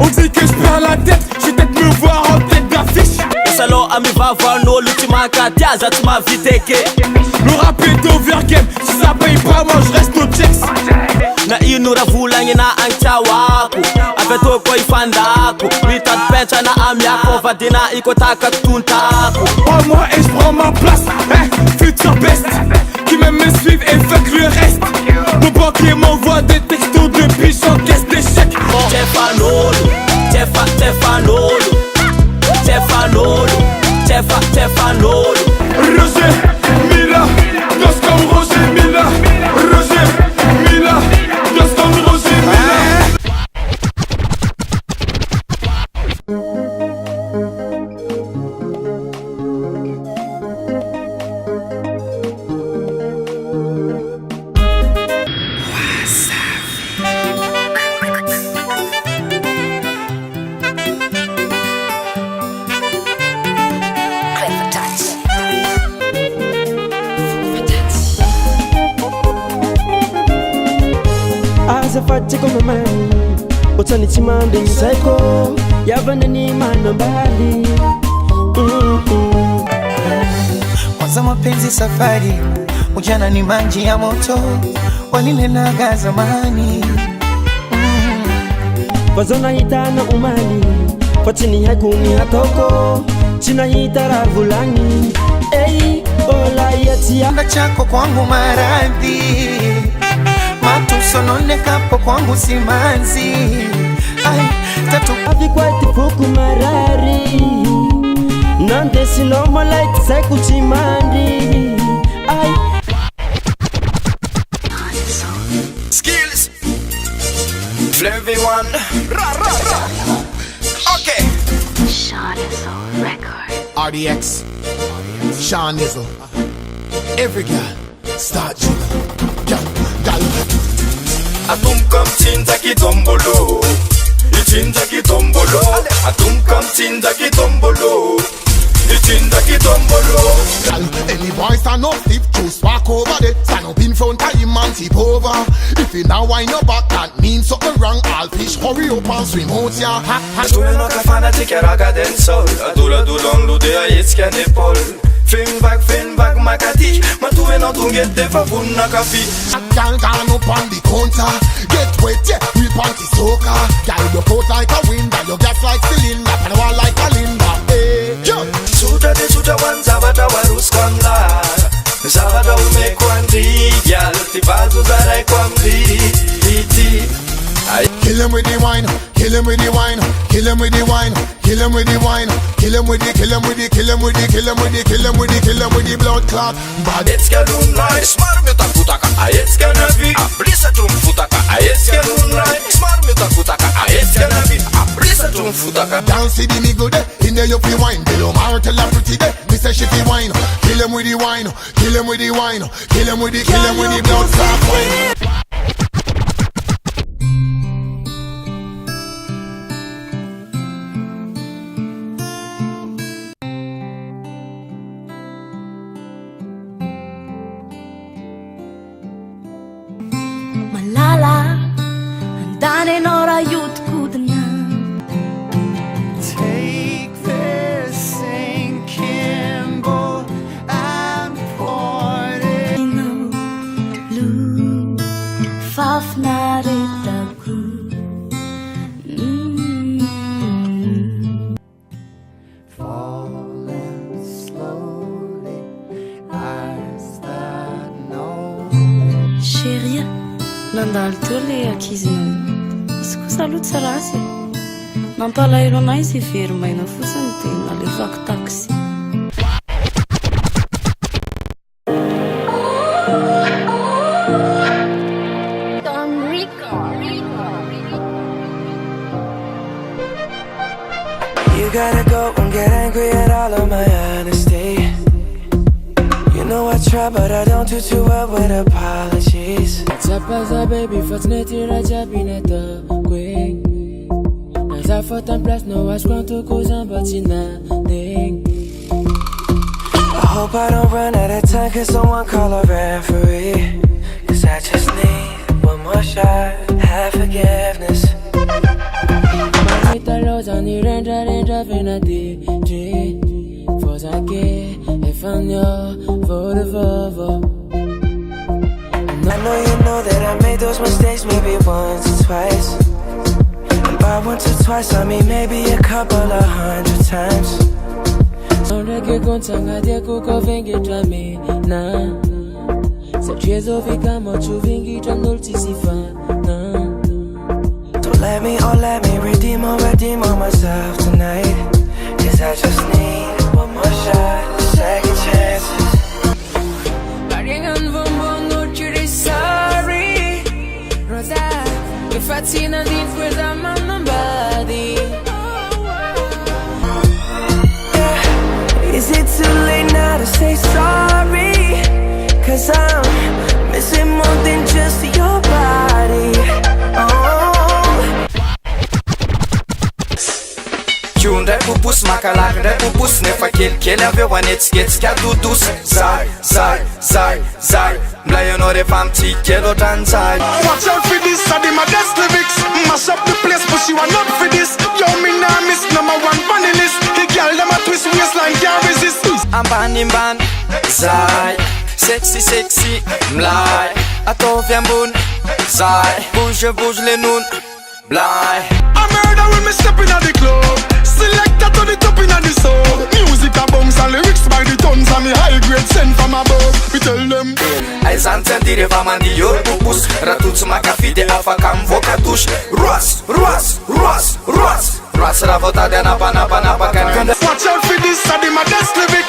On dit que je perds la tête, je vais peut-être me voir en tête d'affiche. Salon ami va voir nous, l'ultima katia, ça tu m'as vite. Le rap est overgame, si ça paye pas moi je reste au checks. Na inura vulanye na ancha wako Aveto koi fandako Mitat pencha na amiako Vadina iko taka tuntako Prends-moi et je prends ma place, futur best. Qui m'aime me suivre et fuck le reste. Mon banquier m'envoie des textos depuis j'encaisse des chèques. Stefanolo, Stefanolo Roger Mila, danse comme Roger Mila. Roger Mila, danse comme Roger Mila. Azafati kwa mamani Otani chimambi nsaiko Yavane ni manambali Kwanza mapenzi safari Ujana ni maji ya moto Walinenaga zamani Wazona hitana umali Fatini hakuni hatoko China hitara vulani Ei, ola yatia Anga chako kwangu maradhi Matusonone kapo kwangu simanzi. Ay, tatu Avikwati fuku marari Nande sinoma like saiku chimandi. Ay Skills Flavy one Okay Sean Nizzle Record RDX Sean Nizzle Every girl Start jiggle Girl Atum kam tinta ki tombolo Itinda ki tombolo Atum kam tinda ki tombolo Itinda ki tombolo Girl, any boy stand up stiff, just walk over there. Stand up in front of him and tip over. If you now wind your back, that means something wrong. All fish hurry up and swim out ya. Tu è una fanatic e raga del sol. Adula dulon lude a itzken epol. Fin back makati. Ma tu e not get the favuna kafi. Girl gone up on the counter. Get wet, yeah, we panty soaker. Girl you out like a wind, and you gas like cylinder. And wall like a linda. Hey, yo. Suta wan zavada warus kwamla. Zavada umekwandi. Girl, tibazu zarai kwamdi. Kill him with the wine, kill him with the wine, kill him with the wine, kill him with the wine, kill him with the, kill him with the, kill him with the, kill him with the, kill him with the, kill him with the blood clot. Badetska lunlai, smarmita kutaka, aetska navi, abrisa tumfutaka, aetska lunlai, smarmita kutaka, aetska navi, abrisa tumfutaka. Dance the me good, in there you fi wine, below mar tell her pretty day, me say she fi wine, kill him with the wine, kill him with the wine, kill him with the, kill him with the blood clot wine. mandalo teo le akizina izy kosa aloha tsy rasy nampalahelo anay izy verimaina fotsiny dia nalefako taxi. You gotta go and get angry at all of my honesty. You know I try but I don't do too well with apologies. Zapaza baby fortunately rajabina tokwe. Naza fort en place no ask quanto cousin but you nothing. I hope I don't run out of time, cause someone call a referee. Cause I just need one more shot, have forgiveness. Manita rosa ni rendra fina DJ. Forza che e fanno volevo. I know you know that I made those mistakes maybe once or twice. And by once or twice I mean maybe a couple of 100 times. Non che contanga di cuco vengi tra me na. Se ceso fica mocho vengi tra nolti si fa na. Don't let me redeem on myself tonight. Cause I just need one more shot, second chances. Paringan vombo no chiri sorry. Rosa, che fatina di quella mamma body. Is it too late now to say sorry? Cause I'm missing more than just your body. Ndray pupus makalaka ndray pupus nefa kelikely aveo anetsiketsika dodosy zay mila ianao rehefa mitsikely ohatran'izay. Watch out for this, I did my best lyrics. Mash up the place, but you are not for this. Yo, me nah miss #1 funny list. The girl them a twist waistline, can't resist. Ambanimbany zay sexy mlay ataovy ambony zay bouge le nono blay. I murder when me step in at the club. Selector to the top in at the soul. Music a bounce and lyrics by the tons. And me high grade sent from above. We tell them aizany tsy andiry efa mandioro popos raha totsy makafy dia afaka mivoaka tosy roas raha vao tady anapanapaka. watch out for this, I did my best lyrics.